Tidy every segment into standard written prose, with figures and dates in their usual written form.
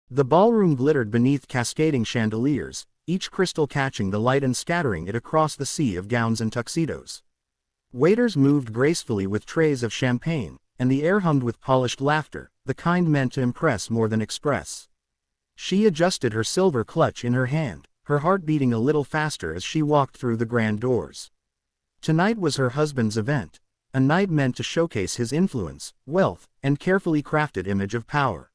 The ballroom glittered beneath cascading chandeliers, each crystal catching the light and scattering it across the sea of gowns and tuxedos. Waiters moved gracefully with trays of champagne, and the air hummed with polished laughter, the kind meant to impress more than express. She adjusted her silver clutch in her hand, her heart beating a little faster as she walked through the grand doors. Tonight was her husband's event, a night meant to showcase his influence, wealth, and carefully crafted image of power.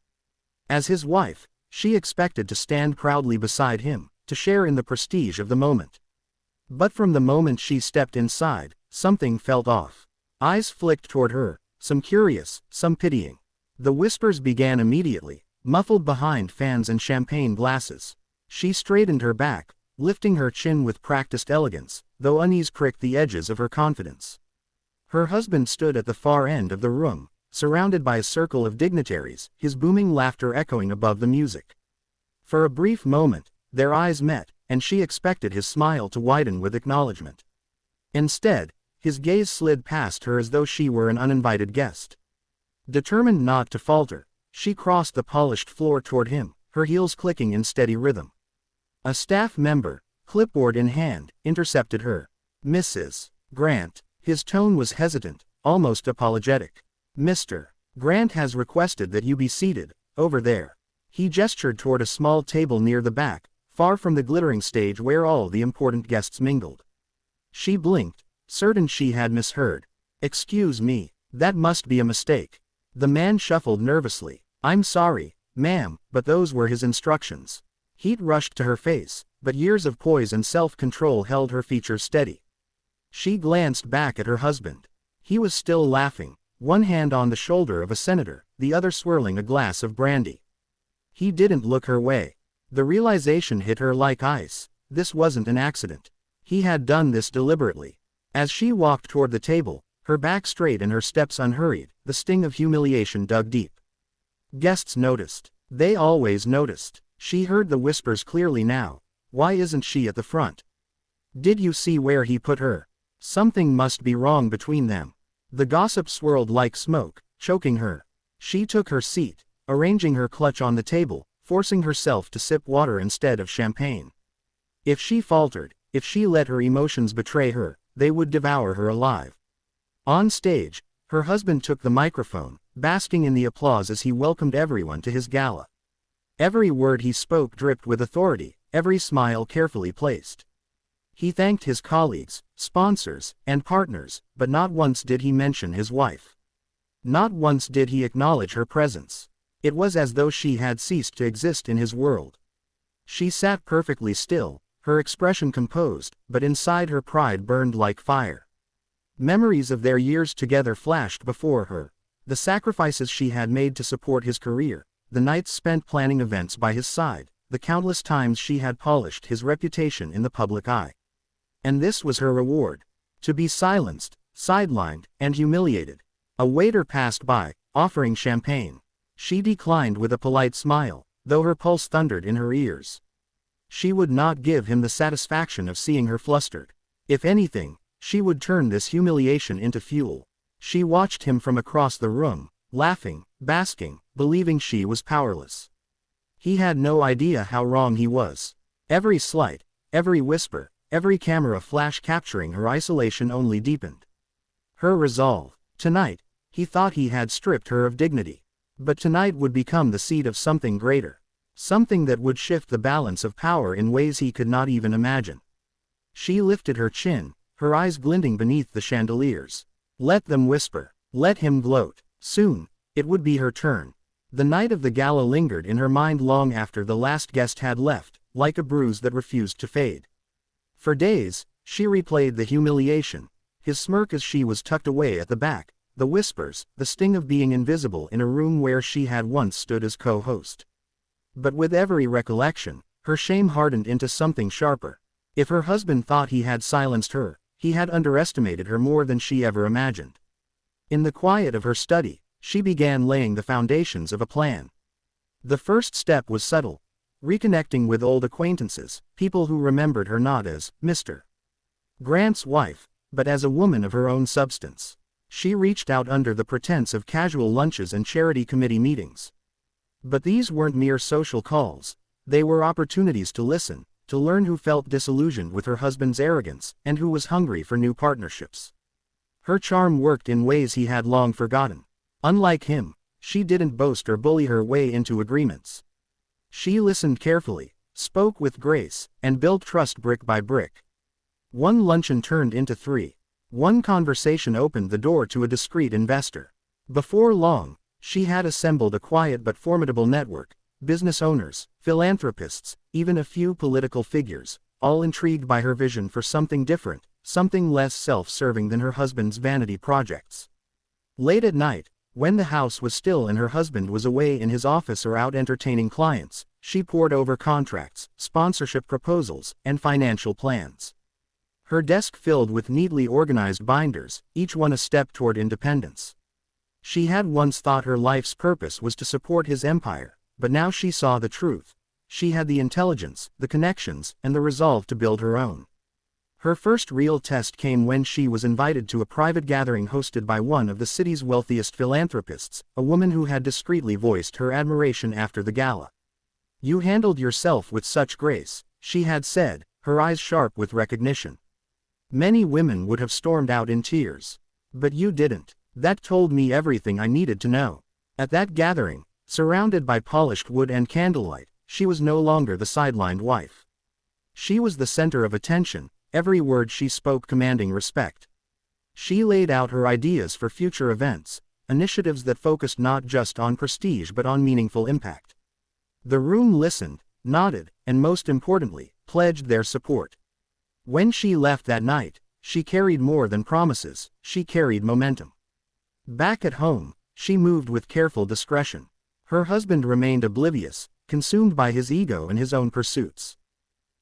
As his wife, she expected to stand proudly beside him, to share in the prestige of the moment. But from the moment she stepped inside, something felt off. Eyes flicked toward her, some curious, some pitying. The whispers began immediately, muffled behind fans and champagne glasses. She straightened her back, lifting her chin with practiced elegance, though unease pricked the edges of her confidence. Her husband stood at the far end of the room, surrounded by a circle of dignitaries, his booming laughter echoing above the music. For a brief moment, their eyes met, and she expected his smile to widen with acknowledgement. Instead, his gaze slid past her as though she were an uninvited guest. Determined not to falter, she crossed the polished floor toward him, her heels clicking in steady rhythm. A staff member, clipboard in hand, intercepted her. "Mrs. Grant." His tone was hesitant, almost apologetic. "Mr. Grant has requested that you be seated, over there." He gestured toward a small table near the back, far from the glittering stage where all the important guests mingled. She blinked, certain she had misheard. "Excuse me, that must be a mistake." The man shuffled nervously. "I'm sorry, ma'am, but those were his instructions." Heat rushed to her face, but years of poise and self-control held her features steady. She glanced back at her husband. He was still laughing, one hand on the shoulder of a senator, the other swirling a glass of brandy. He didn't look her way. The realization hit her like ice. This wasn't an accident. He had done this deliberately. As she walked toward the table, her back straight and her steps unhurried, the sting of humiliation dug deep. Guests noticed. They always noticed. She heard the whispers clearly now. "Why isn't she at the front? Did you see where he put her? Something must be wrong between them." The gossip swirled like smoke, choking her. She took her seat, arranging her clutch on the table, forcing herself to sip water instead of champagne. If she faltered, if she let her emotions betray her, they would devour her alive. On stage, her husband took the microphone, basking in the applause as he welcomed everyone to his gala. Every word he spoke dripped with authority, every smile carefully placed. He thanked his colleagues, sponsors, and partners, but not once did he mention his wife. Not once did he acknowledge her presence. It was as though she had ceased to exist in his world. She sat perfectly still, her expression composed, but inside her pride burned like fire. Memories of their years together flashed before her, the sacrifices she had made to support his career, the nights spent planning events by his side, the countless times she had polished his reputation in the public eye. And this was her reward. To be silenced, sidelined, and humiliated. A waiter passed by, offering champagne. She declined with a polite smile, though her pulse thundered in her ears. She would not give him the satisfaction of seeing her flustered. If anything, she would turn this humiliation into fuel. She watched him from across the room, laughing, basking, believing she was powerless. He had no idea how wrong he was. Every slight, every whisper, every camera flash capturing her isolation only deepened her resolve. Tonight, he thought he had stripped her of dignity. But tonight would become the seed of something greater. Something that would shift the balance of power in ways he could not even imagine. She lifted her chin, her eyes glinting beneath the chandeliers. Let them whisper. Let him gloat. Soon, it would be her turn. The night of the gala lingered in her mind long after the last guest had left, like a bruise that refused to fade. For days, she replayed the humiliation, his smirk as she was tucked away at the back, the whispers, the sting of being invisible in a room where she had once stood as co-host. But with every recollection, her shame hardened into something sharper. If her husband thought he had silenced her, he had underestimated her more than she ever imagined. In the quiet of her study, she began laying the foundations of a plan. The first step was subtle, reconnecting with old acquaintances, people who remembered her not as Mr. Grant's wife, but as a woman of her own substance. She reached out under the pretense of casual lunches and charity committee meetings. But these weren't mere social calls. They were opportunities to listen, to learn who felt disillusioned with her husband's arrogance, and who was hungry for new partnerships. Her charm worked in ways he had long forgotten. Unlike him, she didn't boast or bully her way into agreements. She listened carefully, spoke with grace, and built trust brick by brick. One luncheon turned into 3. One conversation opened the door to a discreet investor. Before long, she had assembled a quiet but formidable network: business owners, philanthropists, even a few political figures, all intrigued by her vision for something different, something less self-serving than her husband's vanity projects. Late at night, when the house was still and her husband was away in his office or out entertaining clients, she pored over contracts, sponsorship proposals, and financial plans. Her desk filled with neatly organized binders, each one a step toward independence. She had once thought her life's purpose was to support his empire, but now she saw the truth. She had the intelligence, the connections, and the resolve to build her own. Her first real test came when she was invited to a private gathering hosted by one of the city's wealthiest philanthropists, a woman who had discreetly voiced her admiration after the gala. "You handled yourself with such grace," she had said, her eyes sharp with recognition. "Many women would have stormed out in tears. But you didn't. That told me everything I needed to know." At that gathering, surrounded by polished wood and candlelight, she was no longer the sidelined wife. She was the center of attention, every word she spoke commanding respect. She laid out her ideas for future events, initiatives that focused not just on prestige but on meaningful impact. The room listened, nodded, and most importantly, pledged their support. When she left that night, she carried more than promises, she carried momentum. Back at home, she moved with careful discretion. Her husband remained oblivious, consumed by his ego and his own pursuits.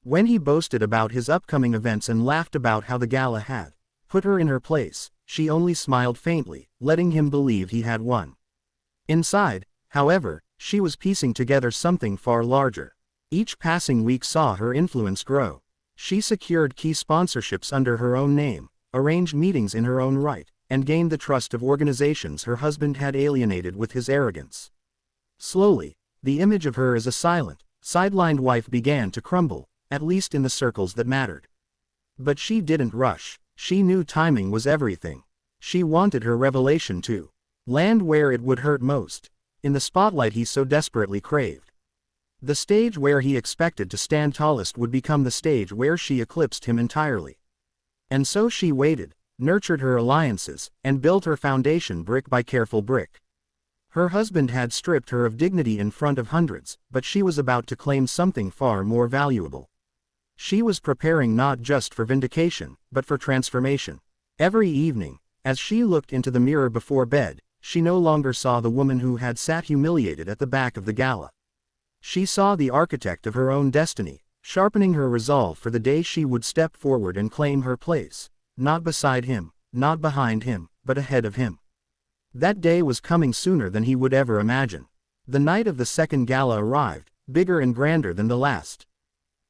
When he boasted about his upcoming events and laughed about how the gala had put her in her place, she only smiled faintly, letting him believe he had won. Inside, however, she was piecing together something far larger. Each passing week saw her influence grow. She secured key sponsorships under her own name, arranged meetings in her own right, and gained the trust of organizations her husband had alienated with his arrogance. Slowly, the image of her as a silent, sidelined wife began to crumble, at least in the circles that mattered. But she didn't rush. She knew timing was everything. She wanted her revelation to land where it would hurt most, in the spotlight he so desperately craved. The stage where he expected to stand tallest would become the stage where she eclipsed him entirely. And so she waited, nurtured her alliances, and built her foundation brick by careful brick. Her husband had stripped her of dignity in front of hundreds, but she was about to claim something far more valuable. She was preparing not just for vindication, but for transformation. Every evening, as she looked into the mirror before bed, she no longer saw the woman who had sat humiliated at the back of the gala. She saw the architect of her own destiny, sharpening her resolve for the day she would step forward and claim her place, not beside him, not behind him, but ahead of him. That day was coming sooner than he would ever imagine. The night of the second gala arrived, bigger and grander than the last.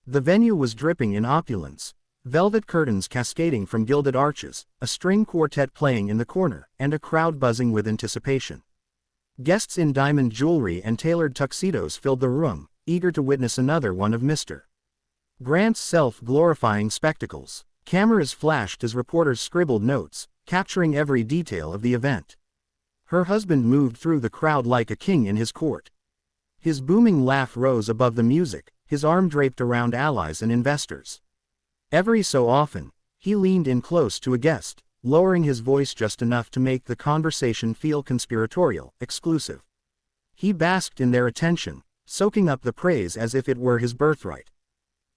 The venue was dripping in opulence, velvet curtains cascading from gilded arches, a string quartet playing in the corner, and a crowd buzzing with anticipation. Guests in diamond jewelry and tailored tuxedos filled the room, eager to witness another one of Mr. Grant's self-glorifying spectacles. Cameras flashed as reporters scribbled notes, capturing every detail of the event. Her husband moved through the crowd like a king in his court. His booming laugh rose above the music, his arm draped around allies and investors. Every so often, he leaned in close to a guest, lowering his voice just enough to make the conversation feel conspiratorial, exclusive. He basked in their attention, soaking up the praise as if it were his birthright.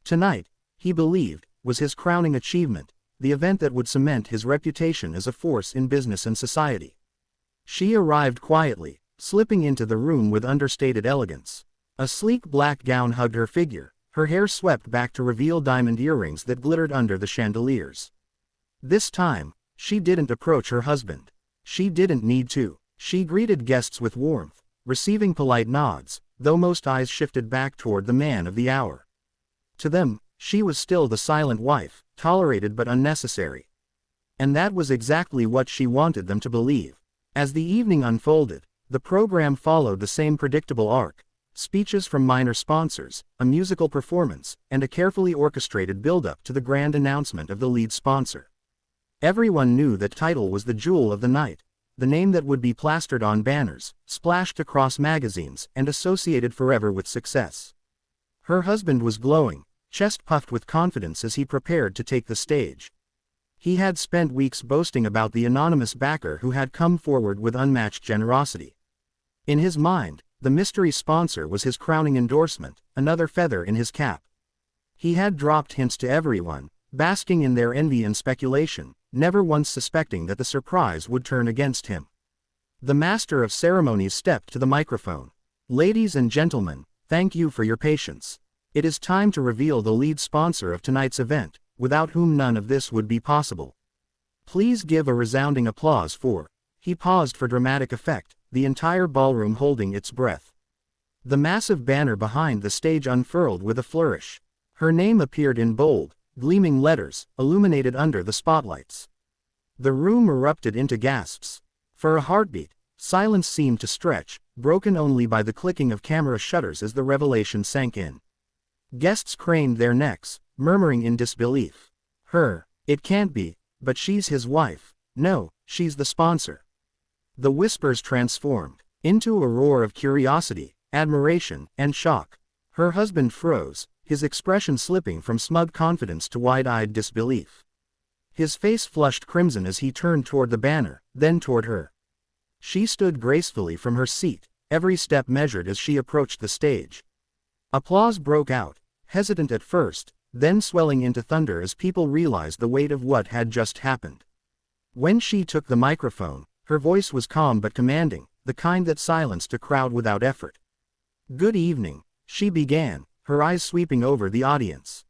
Tonight, he believed, was his crowning achievement, the event that would cement his reputation as a force in business and society. She arrived quietly, slipping into the room with understated elegance. A sleek black gown hugged her figure, her hair swept back to reveal diamond earrings that glittered under the chandeliers. This time, she didn't approach her husband. She didn't need to. She greeted guests with warmth, receiving polite nods, though most eyes shifted back toward the man of the hour. To them, she was still the silent wife, tolerated but unnecessary. And that was exactly what she wanted them to believe. As the evening unfolded, The program followed the same predictable arc: speeches from minor sponsors, a musical performance, and a carefully orchestrated build-up to the grand announcement of the lead sponsor. Everyone knew that title was the jewel of the night, the name that would be plastered on banners, splashed across magazines, and associated forever with success. Her husband was glowing, chest puffed with confidence as he prepared to take the stage. He had spent weeks boasting about the anonymous backer who had come forward with unmatched generosity. In his mind, the mystery sponsor was his crowning endorsement, another feather in his cap. He had dropped hints to everyone, basking in their envy and speculation, never once suspecting that the surprise would turn against him. The master of ceremonies stepped to the microphone. "Ladies and gentlemen, thank you for your patience. It is time to reveal the lead sponsor of tonight's event, without whom none of this would be possible. Please give a resounding applause for..." He paused for dramatic effect, the entire ballroom holding its breath. The massive banner behind the stage unfurled with a flourish. Her name appeared in bold, gleaming letters, illuminated under the spotlights. The room erupted into gasps. For a heartbeat, silence seemed to stretch, broken only by the clicking of camera shutters as the revelation sank in. Guests craned their necks, murmuring in disbelief. "Her. It can't be, but she's his wife. No, she's the sponsor." The whispers transformed into a roar of curiosity, admiration, and shock. Her husband froze, his expression slipping from smug confidence to wide-eyed disbelief. His face flushed crimson as he turned toward the banner, then toward her. She stood gracefully from her seat, every step measured as she approached the stage. Applause broke out, hesitant at first, then swelling into thunder as people realized the weight of what had just happened. When she took the microphone, her voice was calm but commanding, the kind that silenced a crowd without effort. "Good evening," she began, her eyes sweeping over the audience.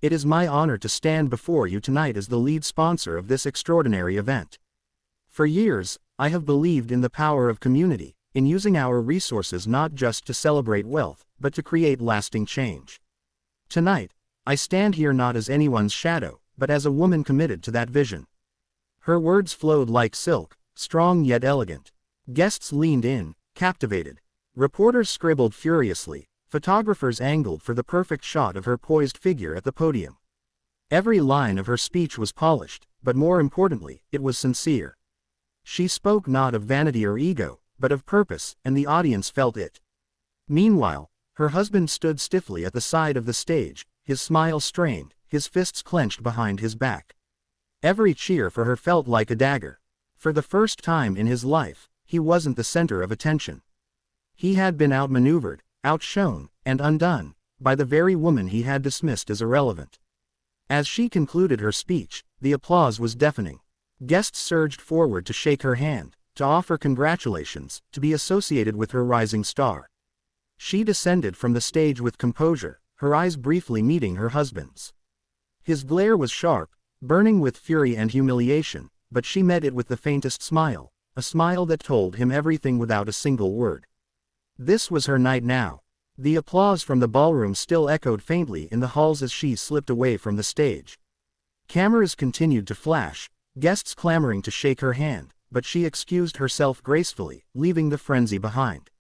"It is my honor to stand before you tonight as the lead sponsor of this extraordinary event. For years, I have believed in the power of community, in using our resources not just to celebrate wealth, but to create lasting change. Tonight, I stand here not as anyone's shadow, but as a woman committed to that vision." Her words flowed like silk, strong yet elegant. Guests leaned in, captivated. Reporters scribbled furiously, photographers angled for the perfect shot of her poised figure at the podium. Every line of her speech was polished, but more importantly, it was sincere. She spoke not of vanity or ego, but of purpose, and the audience felt it. Meanwhile, her husband stood stiffly at the side of the stage, his smile strained, his fists clenched behind his back. Every cheer for her felt like a dagger. For the first time in his life, he wasn't the center of attention. He had been outmaneuvered, outshone, and undone, by the very woman he had dismissed as irrelevant. As she concluded her speech, the applause was deafening. Guests surged forward to shake her hand, to offer congratulations, to be associated with her rising star. She descended from the stage with composure, her eyes briefly meeting her husband's. His glare was sharp, burning with fury and humiliation, but she met it with the faintest smile, a smile that told him everything without a single word. This was her night now. The applause from the ballroom still echoed faintly in the halls as she slipped away from the stage. Cameras continued to flash, guests clamoring to shake her hand, but she excused herself gracefully, leaving the frenzy behind.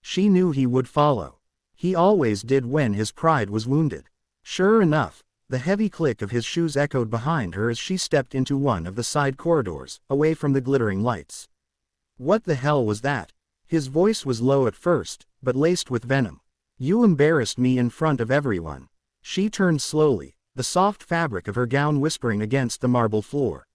She knew he would follow. He always did when his pride was wounded. Sure enough, the heavy click of his shoes echoed behind her as she stepped into one of the side corridors, away from the glittering lights. "What the hell was that?" His voice was low at first, but laced with venom. "You embarrassed me in front of everyone." She turned slowly, the soft fabric of her gown whispering against the marble floor.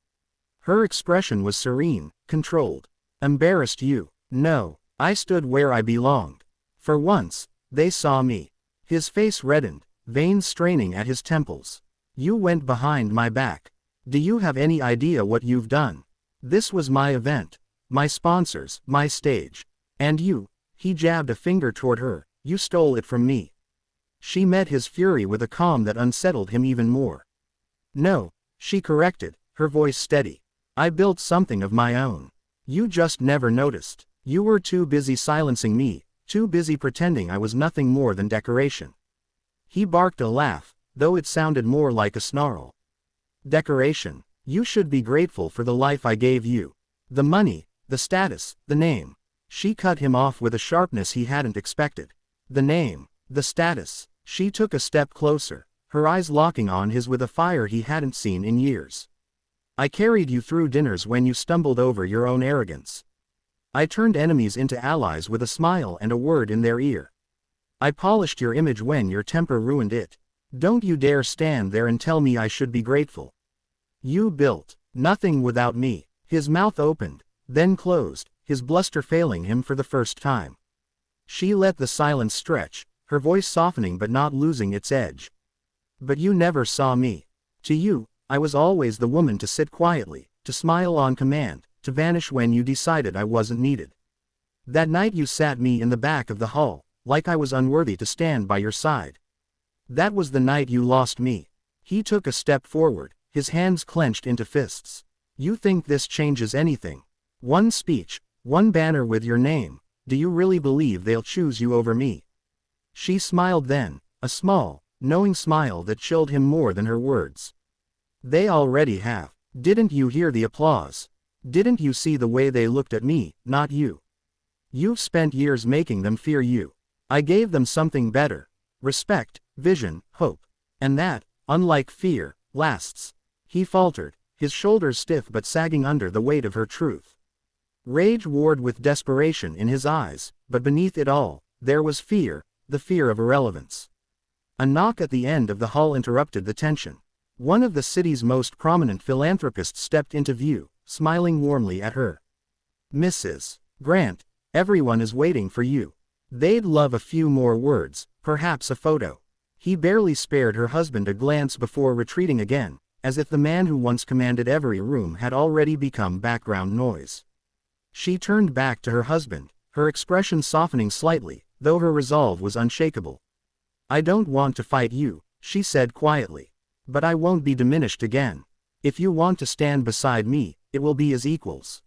Her expression was serene, controlled. "Embarrassed you? No, I stood where I belonged. For once, they saw me." His face reddened, veins straining at his temples. "You went behind my back. Do you have any idea what you've done? This was my event, my sponsors, my stage. And you," he jabbed a finger toward her, "you stole it from me." She met his fury with a calm that unsettled him even more. "No," she corrected, her voice steady. "I built something of my own. You just never noticed. You were too busy silencing me, too busy pretending I was nothing more than decoration." He barked a laugh, though it sounded more like a snarl. "Decoration? You should be grateful for the life I gave you. The money, the status, the name. She cut him off with a sharpness he hadn't expected. The name, the status. She took a step closer, her eyes locking on his with a fire he hadn't seen in years. I carried you through dinners when you stumbled over your own arrogance. I turned enemies into allies with a smile and a word in their ear. I polished your image when your temper ruined it. Don't you dare stand there and tell me I should be grateful. You built nothing without me. His mouth opened, then closed, his bluster failing him for the first time. She let the silence stretch, her voice softening but not losing its edge. But you never saw me. To you, I was always the woman to sit quietly, to smile on command, to vanish when you decided I wasn't needed. That night you sat me in the back of the hall, like I was unworthy to stand by your side. That was the night you lost me. He took a step forward, his hands clenched into fists. You think this changes anything? One speech, one banner with your name, do you really believe they'll choose you over me? She smiled then, a small, knowing smile that chilled him more than her words. They already have. Didn't you hear the applause? Didn't you see the way they looked at me, not you? You've spent years making them fear you. I gave them something better. Respect, vision, hope. And that, unlike fear, lasts. He faltered, his shoulders stiff but sagging under the weight of her truth. Rage warred with desperation in his eyes, but beneath it all, there was fear, the fear of irrelevance. A knock at the end of the hall interrupted the tension. One of the city's most prominent philanthropists stepped into view, smiling warmly at her. Mrs. Grant, everyone is waiting for you. They'd love a few more words, perhaps a photo. He barely spared her husband a glance before retreating again, as if the man who once commanded every room had already become background noise. She turned back to her husband, her expression softening slightly, though her resolve was unshakable. I don't want to fight you, she said quietly. But I won't be diminished again. If you want to stand beside me, it will be as equals.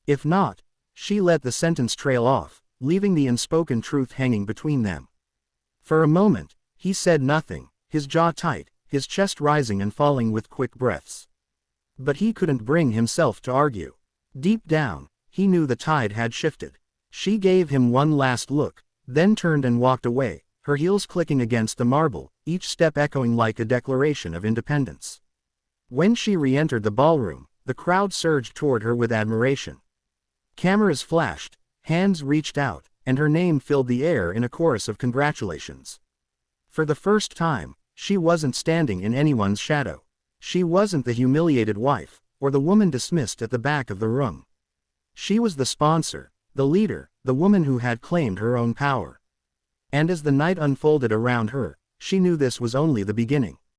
If not, she let the sentence trail off, leaving the unspoken truth hanging between them. For a moment, he said nothing, his jaw tight, his chest rising and falling with quick breaths. But he couldn't bring himself to argue. Deep down, he knew the tide had shifted. She gave him one last look, then turned and walked away, her heels clicking against the marble, each step echoing like a declaration of independence. When she re-entered the ballroom, the crowd surged toward her with admiration. Cameras flashed, hands reached out, and her name filled the air in a chorus of congratulations. For the first time, she wasn't standing in anyone's shadow. She wasn't the humiliated wife, or the woman dismissed at the back of the room. She was the sponsor, the leader, the woman who had claimed her own power. And as the night unfolded around her, she knew this was only the beginning.